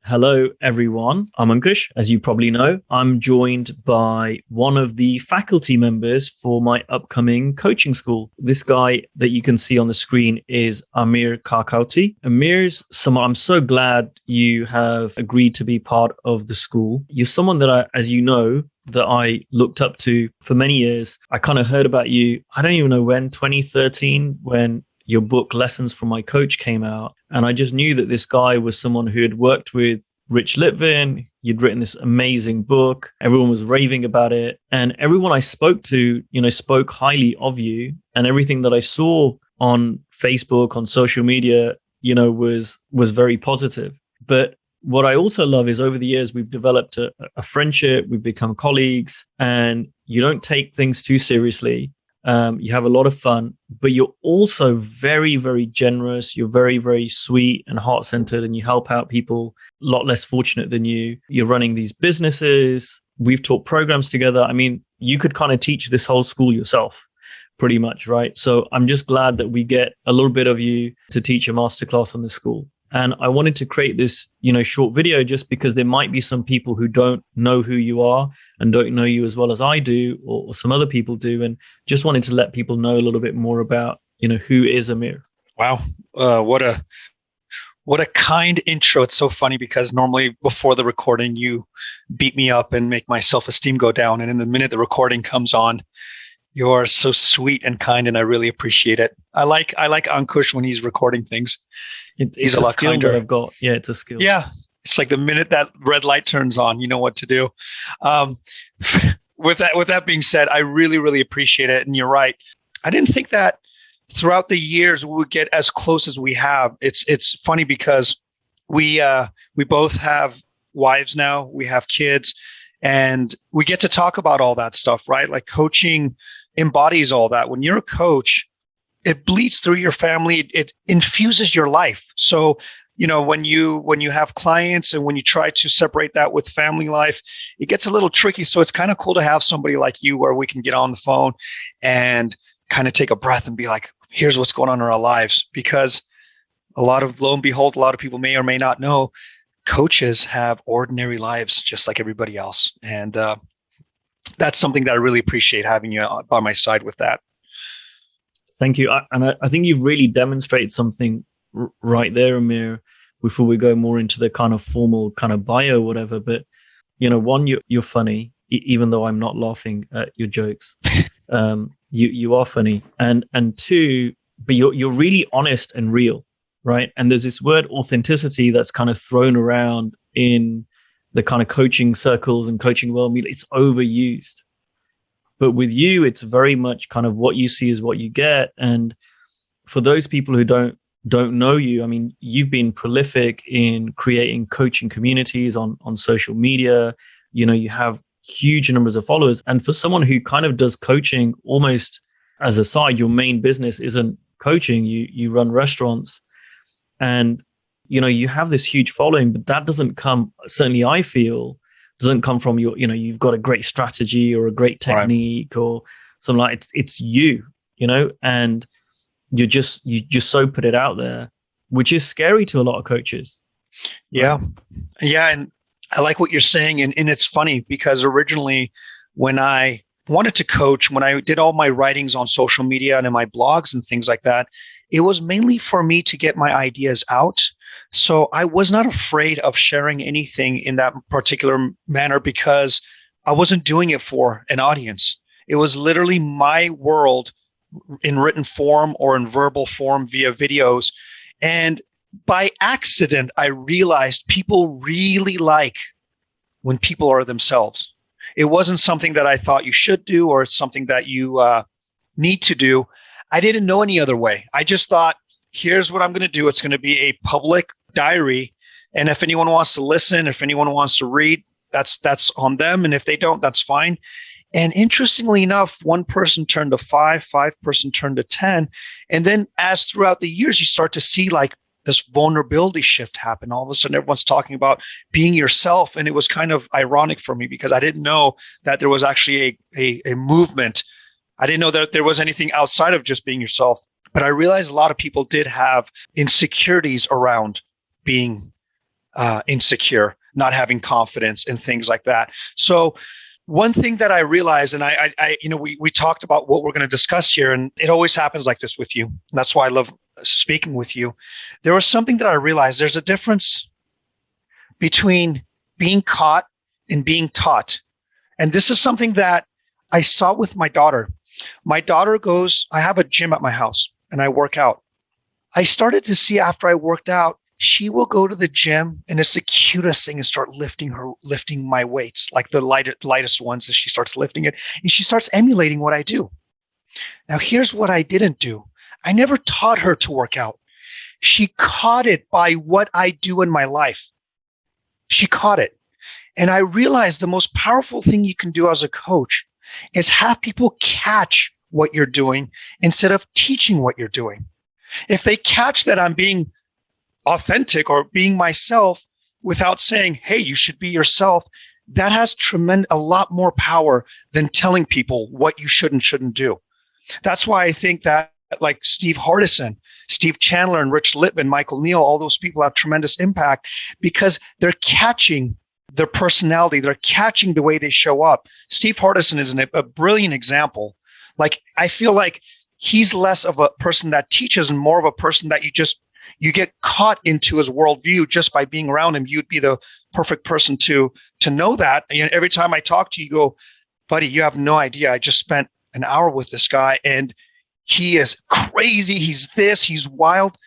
Hello, everyone. I'm Ankush. As you probably know, I'm joined by one of the faculty members for my upcoming coaching school. This guy that you can see on the screen is Amir Karkouti. Amir's someone I'm so glad you have agreed to be part of the school. You're someone that as you know, that I looked up to for many years. I kind of heard about you, I don't even know when, 2013, when your book Lessons from My Coach came out. And I just knew that this guy was someone who had worked with Rich Litvin. You'd written this amazing book. Everyone was raving about it. And everyone I spoke to, spoke highly of you. And everything that I saw on Facebook, on social media, was very positive. But what I also love is over the years, we've developed a friendship, we've become colleagues, and you don't take things too seriously. You have a lot of fun, but you're also very, very generous. You're very, very sweet and heart-centered, and you help out people a lot less fortunate than you. You're running these businesses. We've taught programs together. I mean, you could kind of teach this whole school yourself, pretty much, right? So I'm just glad that we get a little bit of you to teach a masterclass on the school. And I wanted to create this, short video just because there might be some people who don't know who you are and don't know you as well as I do, or some other people do. And just wanted to let people know a little bit more about, who is Amir. Wow. What a kind intro. It's so funny because normally before the recording, you beat me up and make my self-esteem go down. And in the minute the recording comes on, you're so sweet and kind, and I really appreciate it. I like Ankush when he's recording things. He's a lot kinder. That I've got. Yeah, it's a skill. Yeah, it's like the minute that red light turns on, you know what to do. With that being said, I really, really appreciate it. And you're right. I didn't think that throughout the years we would get as close as we have. It's funny because we both have wives now. We have kids, and we get to talk about all that stuff, right? Like coaching embodies all that. When you're a coach, it bleeds through your family. It infuses your life. So, when you have clients and when you try to separate that with family life, it gets a little tricky. So it's kind of cool to have somebody like you where we can get on the phone and kind of take a breath and be like, here's what's going on in our lives. Because lo and behold, a lot of people may or may not know, coaches have ordinary lives just like everybody else. And that's something that I really appreciate having you by my side with that. Thank you. I think you've really demonstrated something right there, Amir, before we go more into the kind of formal kind of bio, whatever. But, one, you're funny, even though I'm not laughing at your jokes. You are funny. And two, but you're really honest and real, right? And there's this word authenticity that's kind of thrown around in the kind of coaching circles and coaching world. I mean, it's overused. But with you, it's very much kind of what you see is what you get. And for those people who don't know you, I mean, you've been prolific in creating coaching communities on social media. You have huge numbers of followers. And for someone who kind of does coaching almost as a side, your main business isn't coaching. You run restaurants, and you have this huge following, but that doesn't come, certainly I feel, doesn't come from you've got a great strategy or a great technique, right, or something like it's you, and you just so put it out there, which is scary to a lot of coaches. Yeah. Right? Yeah. And I like what you're saying. And it's funny because originally when I wanted to coach, when I did all my writings on social media and in my blogs and things like that, it was mainly for me to get my ideas out. So I was not afraid of sharing anything in that particular manner because I wasn't doing it for an audience. It was literally my world in written form or in verbal form via videos. And by accident, I realized people really like when people are themselves. It wasn't something that I thought you should do or something that you need to do. I didn't know any other way. I just thought, here's what I'm going to do. It's going to be a public diary. And if anyone wants to listen, if anyone wants to read, that's on them. And if they don't, that's fine. And interestingly enough, one person turned to five person turned to 10. And then as throughout the years, you start to see like this vulnerability shift happen. All of a sudden, everyone's talking about being yourself. And it was kind of ironic for me because I didn't know that there was actually a movement. I didn't know that there was anything outside of just being yourself. But I realized a lot of people did have insecurities around being insecure, not having confidence and things like that. So one thing that I realized, and we talked about what we're going to discuss here, and it always happens like this with you. That's why I love speaking with you. There was something that I realized. There's a difference between being caught and being taught. And this is something that I saw with my daughter. My daughter goes, I have a gym at my house and I work out. I started to see after I worked out, she will go to the gym and it's the cutest thing and start lifting my weights, like the lightest ones, as she starts lifting it. And she starts emulating what I do. Now, here's what I didn't do. I never taught her to work out. She caught it by what I do in my life. She caught it. And I realized the most powerful thing you can do as a coach is have people catch what you're doing instead of teaching what you're doing. If they catch that I'm being authentic or being myself without saying, hey, you should be yourself, that has a lot more power than telling people what you should and shouldn't do. That's why I think that like Steve Hardison, Steve Chandler, and Rich Lippman, Michael Neal, all those people have tremendous impact because they're catching their personality. They're catching the way they show up. Steve Hardison is a brilliant example. Like, I feel like he's less of a person that teaches and more of a person that you get caught into his worldview just by being around him. You'd be the perfect person to know that. And every time I talk to you, you go, buddy, you have no idea. I just spent an hour with this guy and he is crazy. He's wild.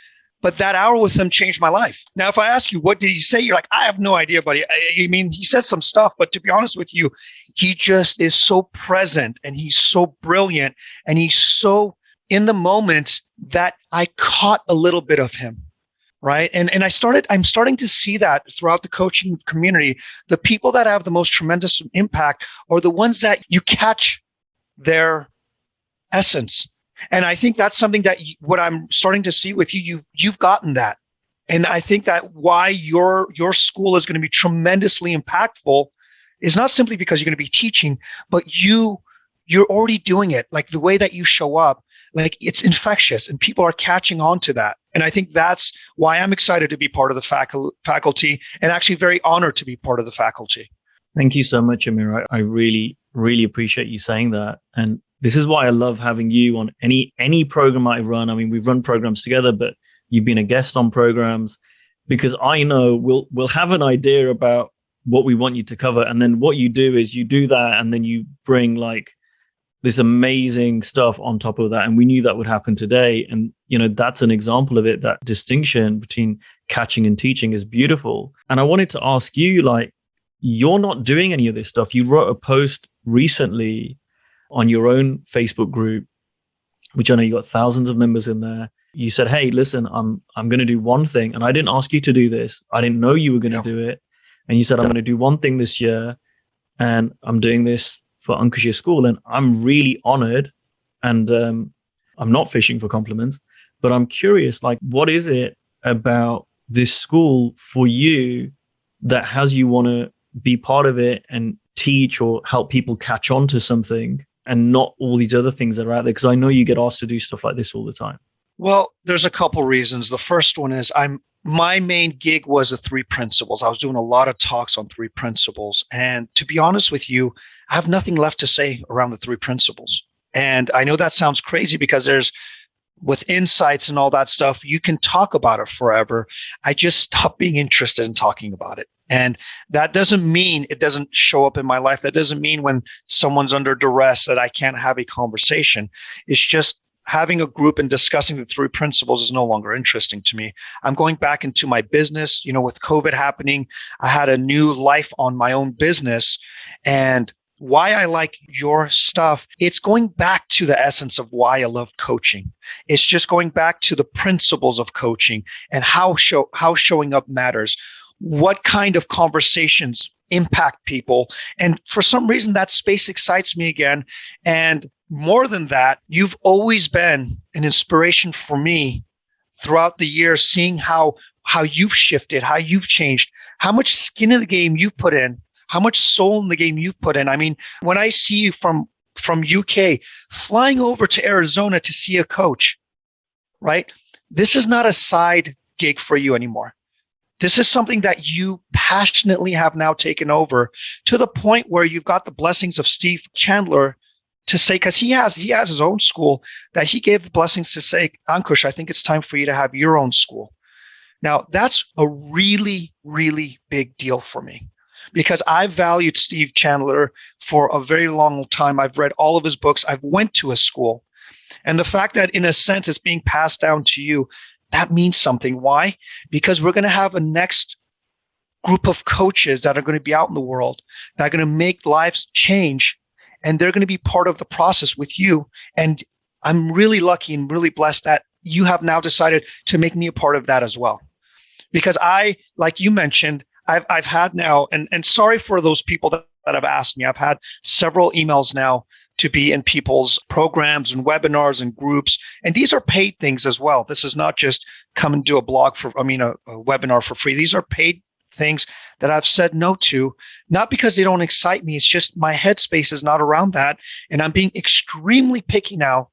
But that hour with him changed my life. Now, if I ask you, what did he say? You're like, I have no idea, buddy. I mean, he said some stuff, but to be honest with you, he just is so present and he's so brilliant and he's so in the moment that I caught a little bit of him, right? And I'm starting to see that throughout the coaching community. The people that have the most tremendous impact are the ones that you catch their essence. And I think that's something that what I'm starting to see with you, you've gotten that. And I think that why your school is going to be tremendously impactful is not simply because you're going to be teaching, but you're already doing it. Like the way that you show up, like it's infectious and people are catching on to that. And I think that's why I'm excited to be part of the faculty and actually very honored to be part of the faculty. Thank you so much, Amir. I really, really appreciate you saying that. And this is why I love having you on any program I run. I mean, we've run programs together, but you've been a guest on programs because I know we'll have an idea about what we want you to cover. And then what you do is you do that and then you bring like this amazing stuff on top of that. And we knew that would happen today. And, that's an example of it. That distinction between catching and teaching is beautiful. And I wanted to ask you, like, you're not doing any of this stuff. You wrote a post recently on your own Facebook group, which I know you got thousands of members in there. You said, hey, listen, I'm going to do one thing. And I didn't ask you to do this. I didn't know you were going to do it. And you said, I'm going to do one thing this year. And I'm doing this for Ankush's school. And I'm really honored. And I'm not fishing for compliments, but I'm curious, like, what is it about this school for you that has you want to be part of it and teach or help people catch on to something and not all these other things that are out there? Because I know you get asked to do stuff like this all the time. Well, there's a couple reasons. The first one is my main gig was the 3 principles. I was doing a lot of talks on 3 principles. And to be honest with you, I have nothing left to say around the 3 principles. And I know that sounds crazy because with insights and all that stuff, you can talk about it forever. I just stopped being interested in talking about it. And that doesn't mean it doesn't show up in my life. That doesn't mean when someone's under duress that I can't have a conversation. It's just having a group and discussing the 3 principles is no longer interesting to me. I'm going back into my business. With COVID happening, I had a new life on my own business. And why I like your stuff, it's going back to the essence of why I love coaching. It's just going back to the principles of coaching and how showing up matters. What kind of conversations impact people? And for some reason, that space excites me again. And more than that, you've always been an inspiration for me throughout the years, seeing how you've shifted, how you've changed, how much skin in the game you put in, how much soul in the game you've put in. I mean, when I see you from UK flying over to Arizona to see a coach, right? This is not a side gig for you anymore. This is something that you passionately have now taken over to the point where you've got the blessings of Steve Chandler to say, because he has his own school, that he gave the blessings to say, Ankush, I think it's time for you to have your own school. Now, that's a really, really big deal for me because I've valued Steve Chandler for a very long time. I've read all of his books. I've went to his school. And the fact that in a sense it's being passed down to you, that means something. Why? Because we're going to have a next group of coaches that are going to be out in the world that are going to make lives change, and they're going to be part of the process with you. And I'm really lucky and really blessed that you have now decided to make me a part of that as well. Because I, like you mentioned, I've had now, and sorry for those people that have asked me, I've had several emails now to be in people's programs and webinars and groups. And these are paid things as well. This is not just come and do a webinar for free. These are paid things that I've said no to, not because they don't excite me. It's just my headspace is not around that. And I'm being extremely picky now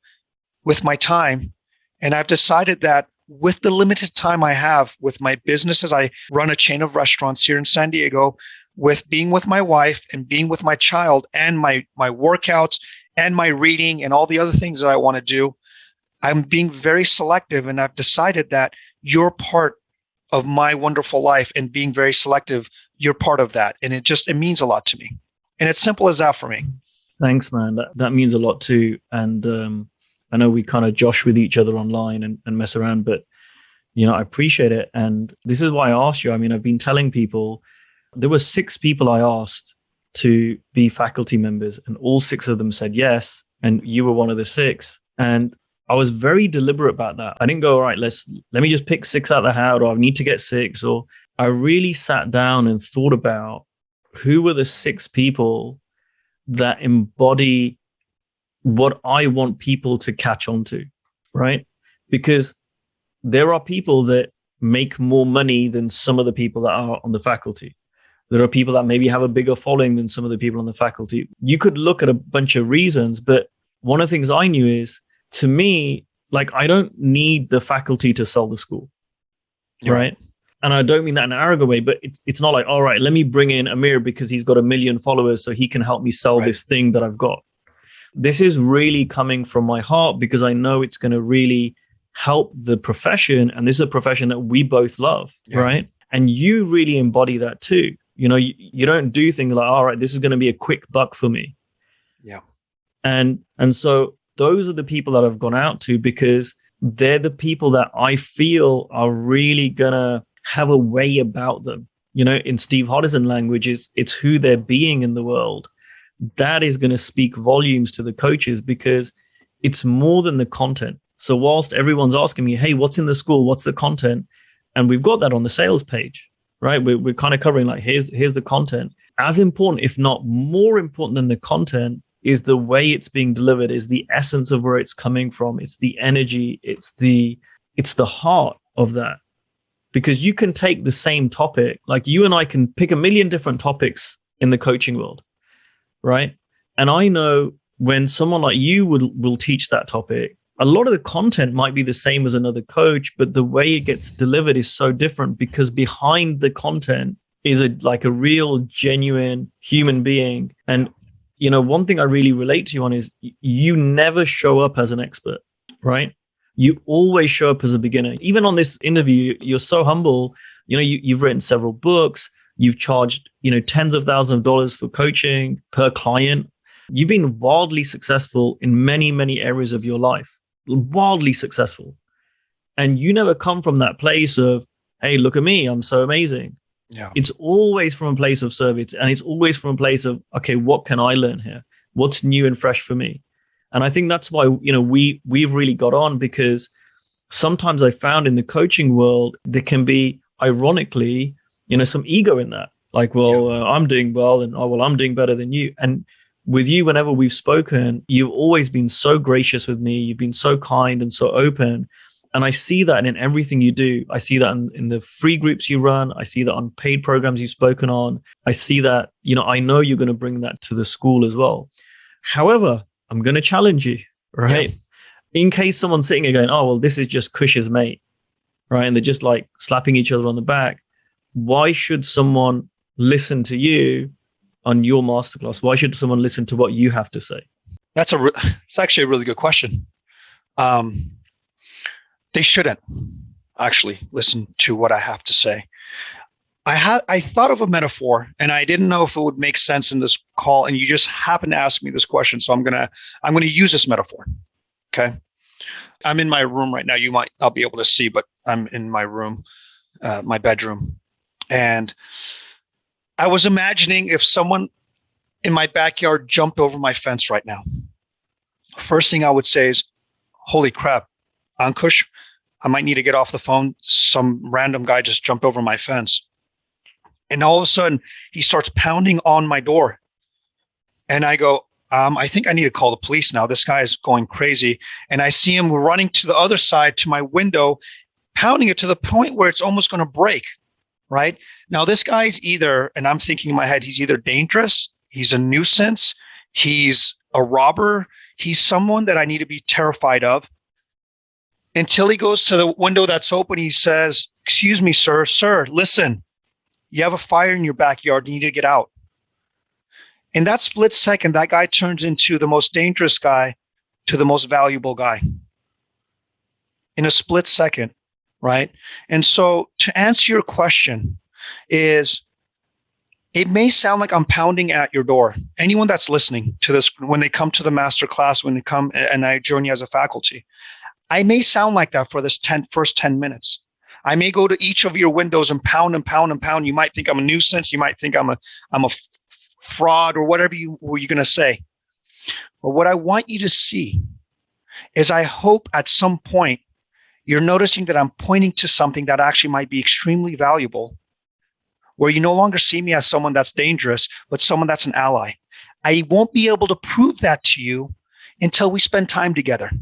with my time. And I've decided that with the limited time I have with my businesses, I run a chain of restaurants here in San Diego, with being with my wife and being with my child and my workouts and my reading and all the other things that I want to do, I'm being very selective. And I've decided that you're part of my wonderful life, and being very selective, you're part of that. And it means a lot to me. And it's simple as that for me. Thanks, man. That means a lot too. And I know we kind of josh with each other online and mess around, but I appreciate it. And this is why I asked you. I mean, I've been telling people, there were 6 people I asked to be faculty members, and all 6 of them said yes. And you were one of the 6. And I was very deliberate about that. I didn't go, all right, let me just pick 6 out of the hat, or I need to get 6. Or I really sat down and thought about who were the 6 people that embody what I want people to catch on to, right? Because there are people that make more money than some of the people that are on the faculty. There are people that maybe have a bigger following than some of the people on the faculty. You could look at a bunch of reasons, but one of the things I knew is, to me, like, I don't need the faculty to sell the school, right? And I don't mean that in an arrogant way, but it's not like, all right, let me bring in Amir because he's got 1 million followers so he can help me sell this thing that I've got. This is really coming from my heart because I know it's going to really help the profession. And this is a profession that we both love, right? And you really embody that too. You don't do things like, all right, this is going to be a quick buck for me. Yeah. And so those are the people that I've gone out to, because they're the people that I feel are really going to have a way about them. In Steve Hodison language, it's who they're being in the world. That is going to speak volumes to the coaches, because it's more than the content. So whilst everyone's asking me, hey, what's in the school? What's the content? And we've got that on the sales page, right? We're kind of covering like, here's the content. As important, if not more important than the content, is the way it's being delivered, is the essence of where it's coming from. It's the energy. It's the heart of that. Because you can take the same topic, like you and I can pick 1 million different topics in the coaching world, right? And I know when someone like you will teach that topic, a lot of the content might be the same as another coach, but the way it gets delivered is so different, because behind the content is a real, genuine human being. And one thing I really relate to you on is you never show up as an expert, right? You always show up as a beginner. Even on this interview, you're so humble. You've written several books. You've charged, tens of thousands of dollars for coaching per client. You've been wildly successful in many, many areas of your life, wildly successful. And you never come from that place of, hey, look at me, I'm so amazing. Yeah. It's always from a place of service, and it's always from a place of, okay, what can I learn here? What's new and fresh for me? And I think that's why, we've really got on, because sometimes I found in the coaching world, there can be, ironically, some ego in that. Like, I'm doing well, and I'm doing better than you. And with you, whenever we've spoken, you've always been so gracious with me. You've been so kind and so open. And I see that in everything you do. I see that in the free groups you run. I see that on paid programs you've spoken on. I see that, I know you're going to bring that to the school as well. However, I'm going to challenge you, right? Yeah. In case someone's sitting here going, oh, well, this is just Kush's mate, right? And they're just like slapping each other on the back. why should someone listen to you on your masterclass? Why should someone listen to what you have to say? It's actually a really good question. They shouldn't actually listen to what I have to say. I thought of a metaphor, and I didn't know if it would make sense in this call. And you just happened to ask me this question, so I'm gonna use this metaphor. Okay, I'm in my room right now. You might not be able to see, but I'm in my room, my bedroom, and I was imagining if someone in my backyard jumped over my fence right now. First thing I would say is, "Holy crap, Ankush, I might need to get off the phone. Some random guy just jumped over my fence." And all of a sudden, he starts pounding on my door. And I go, I think I need to call the police now. This guy is going crazy. And I see him running to the other side to my window, pounding it to the point where it's almost going to break, right? Now, this guy's either, and I'm thinking in my head, he's either dangerous, he's a nuisance, he's a robber, he's someone that I need to be terrified of. Until he goes to the window that's open, he says, "Excuse me, sir, listen. You have a fire in your backyard. You need to get out." In that split second, that guy turns into the most dangerous guy to the most valuable guy. In a split second, right? And so to answer your question is, it may sound like I'm pounding at your door. Anyone that's listening to this, when they come to the masterclass, when they come and I join you as a faculty, I may sound like that for this first 10 minutes. I may go to each of your windows and pound and pound and pound. You might think I'm a nuisance. You might think I'm a fraud or whatever you're going to say. But what I want you to see is, I hope at some point you're noticing that I'm pointing to something that actually might be extremely valuable, where you no longer see me as someone that's dangerous, but someone that's an ally. I won't be able to prove that to you until we spend time together.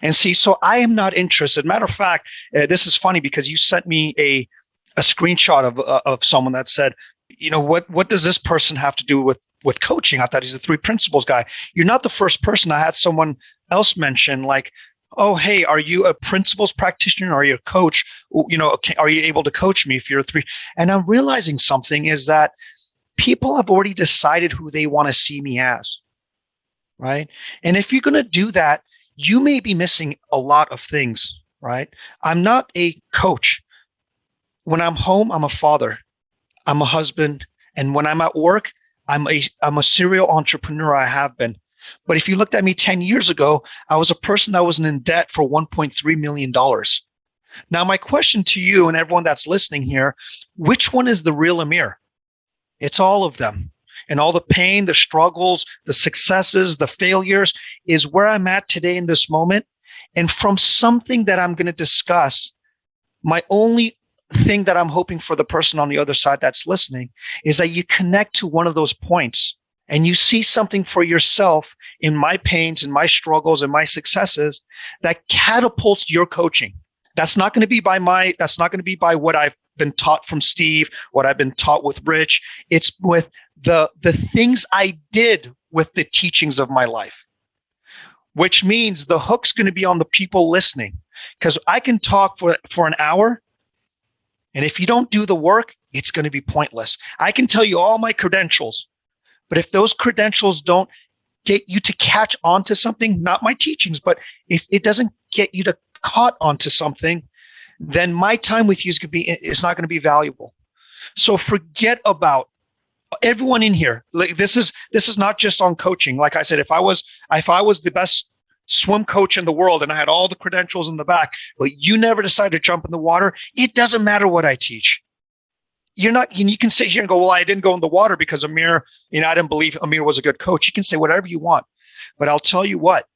And see, so I am not interested. Matter of fact, this is funny because you sent me a screenshot of someone that said, what does this person have to do with coaching? I thought he's a 3 principles guy. You're not the first person. I had someone else mention like, "Oh, hey, are you a principles practitioner? Are you a coach? Are you able to coach me if you're a 3?" And I'm realizing something is that people have already decided who they want to see me as, right? And if you're going to do that, you may be missing a lot of things, right? I'm not a coach. When I'm home, I'm a father, I'm a husband, and when I'm at work, I'm a serial entrepreneur. I have been. But if you looked at me 10 years ago, I was a person that was in debt for $1.3 million. Now, my question to you and everyone that's listening here, which one is the real Amir? It's all of them. And all the pain, the struggles, the successes, the failures is where I'm at today in this moment. And from something that I'm going to discuss, my only thing that I'm hoping for the person on the other side that's listening is that you connect to one of those points and you see something for yourself in my pains and my struggles and my successes that catapults your coaching. That's not going to be by what I've been taught from Steve, what I've been taught with Rich. It's with the things I did with the teachings of my life, which means the hook's going to be on the people listening, because I can talk for an hour, and if you don't do the work, it's going to be pointless. I can tell you all my credentials, but if those credentials don't get you to catch on to something, not my teachings, but if it doesn't get you to caught onto something, then my time with you is not going to be valuable. So forget about everyone in here. Like, this is not just on coaching. Like I said, if I was the best swim coach in the world and I had all the credentials in the back, but you never decided to jump in the water, it doesn't matter what I teach. You can sit here and go, "Well, I didn't go in the water because Amir, I didn't believe Amir was a good coach." You can say whatever you want, but I'll tell you what.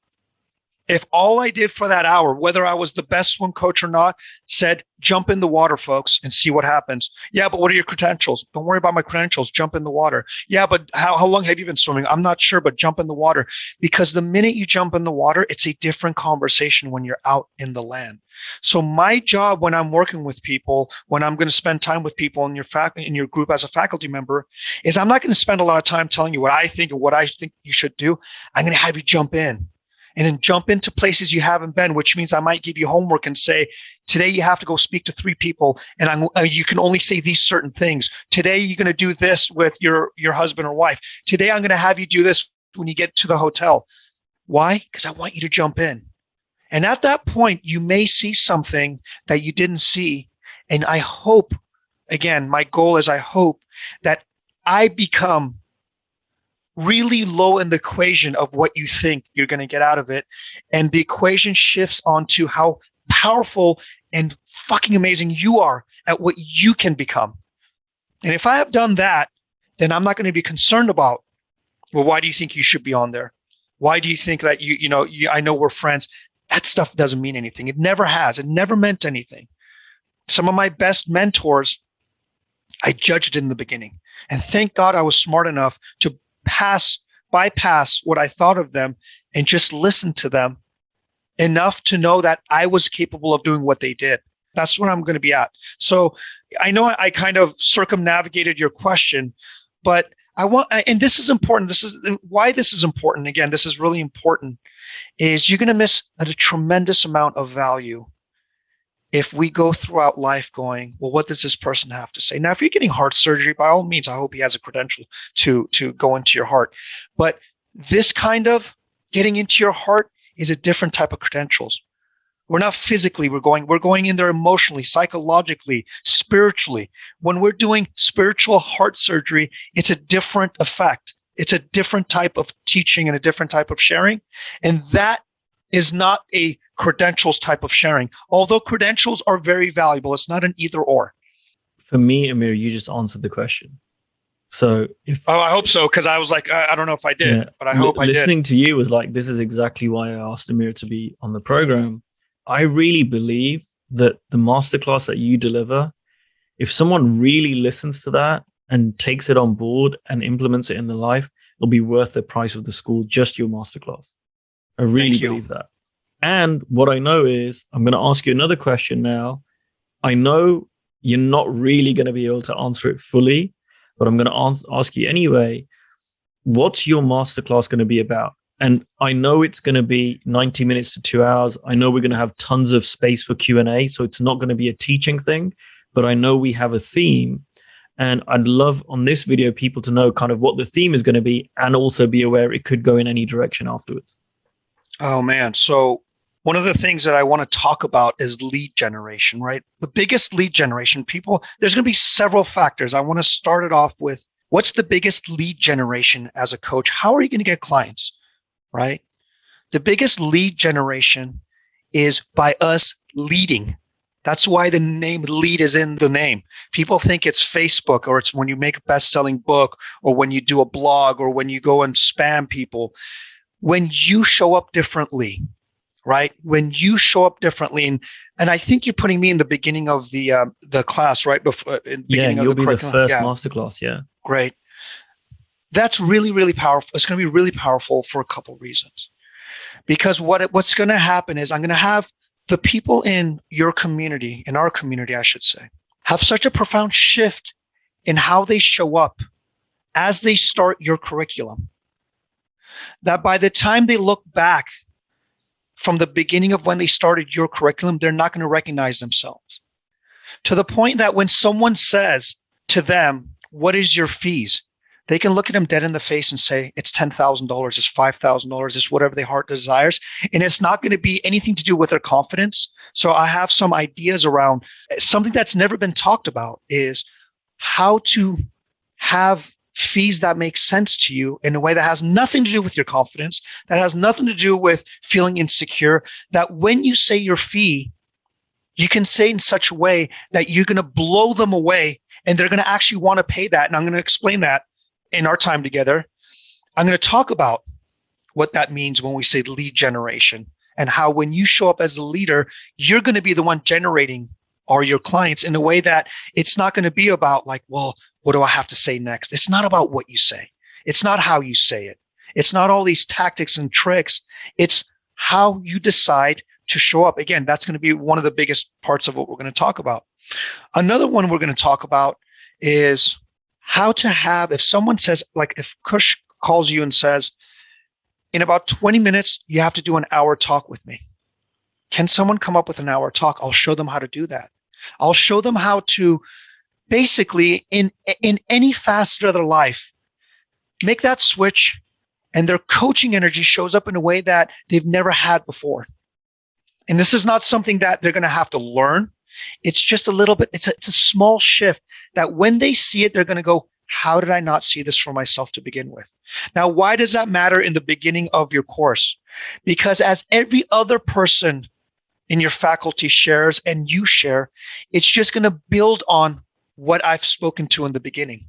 If all I did for that hour, whether I was the best swim coach or not, said, "Jump in the water, folks, and see what happens." "Yeah, but what are your credentials?" "Don't worry about my credentials. Jump in the water." "Yeah, but how long have you been swimming?" "I'm not sure, but jump in the water." Because the minute you jump in the water, it's a different conversation when you're out in the land. So my job when I'm working with people, when I'm going to spend time with people in your group as a faculty member, is I'm not going to spend a lot of time telling you what I think and what I think you should do. I'm going to have you jump in. and then jump into places you haven't been, which means I might give you homework and say, today you have to go speak to 3 people and you can only say these certain things. Today you're going to do this with your husband or wife. Today I'm going to have you do this when you get to the hotel. Why? Because I want you to jump in. And at that point, you may see something that you didn't see. And I hope, again, my goal is I hope that I become really low in the equation of what you think you're going to get out of it. And the equation shifts onto how powerful and fucking amazing you are at what you can become. And if I have done that, then I'm not going to be concerned about, well, why do you think you should be on there? Why do you think that I know we're friends? That stuff doesn't mean anything. It never has. It never meant anything. Some of my best mentors, I judged in the beginning. And thank God I was smart enough to bypass what I thought of them and just listen to them enough to know that I was capable of doing what they did. That's where I'm going to be at. So I know I kind of circumnavigated your question, but and this is important. This is why this is important. Again, this is really important, is you're going to miss a tremendous amount of value if we go throughout life going, well, what does this person have to say? Now, if you're getting heart surgery, by all means, I hope he has a credential to go into your heart. But this kind of getting into your heart is a different type of credentials. We're not physically, we're going in there emotionally, psychologically, spiritually. When we're doing spiritual heart surgery, it's a different effect. It's a different type of teaching and a different type of sharing. And that is not a credentials type of sharing. Although credentials are very valuable, it's not an either or. For me, Amir, you just answered the question. So I hope so, because I was like, I don't know if I did, but I hope I did. Listening to you was like, this is exactly why I asked Amir to be on the program. I really believe that the masterclass that you deliver, if someone really listens to that and takes it on board and implements it in their life, it'll be worth the price of the school, just your masterclass. I really believe that. And what I know is, I'm going to ask you another question now. I know you're not really going to be able to answer it fully, but I'm going to ask you anyway, what's your masterclass going to be about? And I know it's going to be 90 minutes to 2 hours. I know we're going to have tons of space for Q&A, so it's not going to be a teaching thing, but I know we have a theme. And I'd love on this video people to know kind of what the theme is going to be and also be aware it could go in any direction afterwards. Oh, man. So one of the things that I want to talk about is lead generation, right? The biggest lead generation, there's going to be several factors. I want to start it off with, what's the biggest lead generation as a coach? How are you going to get clients, right? The biggest lead generation is by us leading. That's why the name lead is in the name. People think it's Facebook, or it's when you make a best-selling book, or when you do a blog, or when you go and spam people. When you show up differently, right? When you show up differently, and I think you're putting me in the beginning of the class, right? Before, you'll be the first masterclass. Yeah, great. That's really, really powerful. It's going to be really powerful for a couple of reasons. Because what's going to happen is I'm going to have the people in your community, in our community, I should say, have such a profound shift in how they show up as they start your curriculum, that by the time they look back from the beginning of when they started your curriculum, they're not going to recognize themselves. To the point that when someone says to them, what is your fees? They can look at them dead in the face and say, it's $10,000, it's $5,000, it's whatever their heart desires. And it's not going to be anything to do with their confidence. So I have some ideas around something that's never been talked about, is how to have fees that make sense to you in a way that has nothing to do with your confidence, that has nothing to do with feeling insecure, that when you say your fee, you can say in such a way that you're going to blow them away and they're going to actually want to pay that. And I'm going to explain that in our time together. I'm going to talk about what that means when we say lead generation, and how when you show up as a leader, you're going to be the one generating all your clients in a way that it's not going to be about like, well, what do I have to say next? It's not about what you say. It's not how you say it. It's not all these tactics and tricks. It's how you decide to show up. Again, that's going to be one of the biggest parts of what we're going to talk about. Another one we're going to talk about is how to have, if someone says, like if Kush calls you and says, In about 20 minutes, you have to do an hour talk with me. Can someone come up with an hour talk? I'll show them how to do that. I'll show them how to basically in any facet of their life, make that switch and their coaching energy shows up in a way that they've never had before. And this is not something that they're going to have to learn. It's just a little bit, it's a small shift that when they see it, they're going to go, how did I not see this for myself to begin with? Now, why does that matter in the beginning of your course? Because as every other person in your faculty shares and you share, it's just going to build on what I've spoken to in the beginning.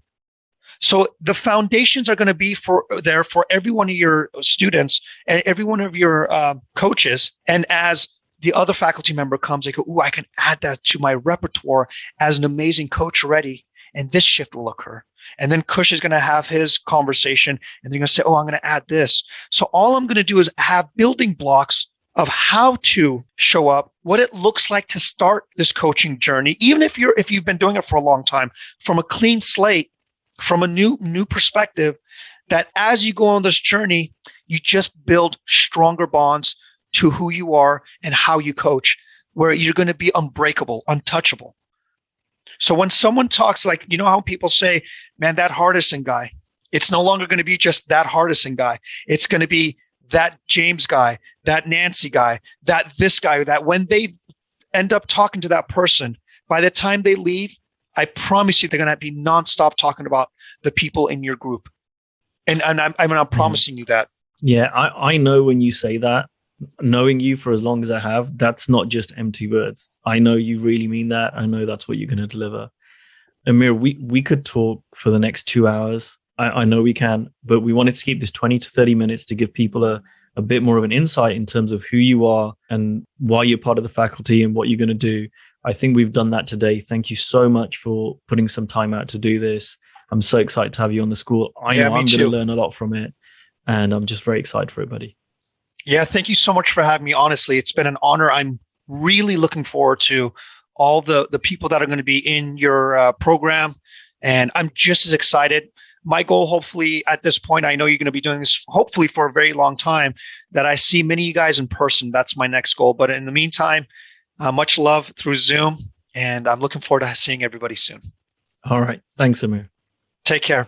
So the foundations are going to be there for every one of your students and every one of your coaches. And as the other faculty member comes, they go, ooh, I can add that to my repertoire as an amazing coach already. And this shift will occur. And then Kush is going to have his conversation and they're going to say, oh, I'm going to add this. So all I'm going to do is have building blocks of how to show up, what it looks like to start this coaching journey, even if you've been doing it for a long time, from a clean slate, from a new perspective, that as you go on this journey, you just build stronger bonds to who you are and how you coach, where you're going to be unbreakable, untouchable. So when someone talks, like, you know how people say, man, that Hardison guy, it's no longer going to be just that Hardison guy. It's going to be that James guy, that Nancy guy, that this guy, that when they end up talking to that person, by the time they leave, I promise you they're going to be nonstop talking about the people in your group. And I'm promising you that. Yeah, I know when you say that, knowing you for as long as I have, that's not just empty words. I know you really mean that. I know that's what you're going to deliver. Amir, we could talk for the next 2 hours. I know we can, but we wanted to keep this 20 to 30 minutes to give people a bit more of an insight in terms of who you are and why you're part of the faculty and what you're going to do. I think we've done that today. Thank you so much for putting some time out to do this. I'm so excited to have you on the school. I know I'm going to learn a lot from it, and I'm just very excited for it, buddy. Yeah, thank you so much for having me. Honestly, it's been an honor. I'm really looking forward to all the people that are going to be in your program, and I'm just as excited. My goal, hopefully, at this point, I know you're going to be doing this hopefully for a very long time, that I see many of you guys in person. That's my next goal. But in the meantime, much love through Zoom, and I'm looking forward to seeing everybody soon. All right. Thanks, Amir. Take care.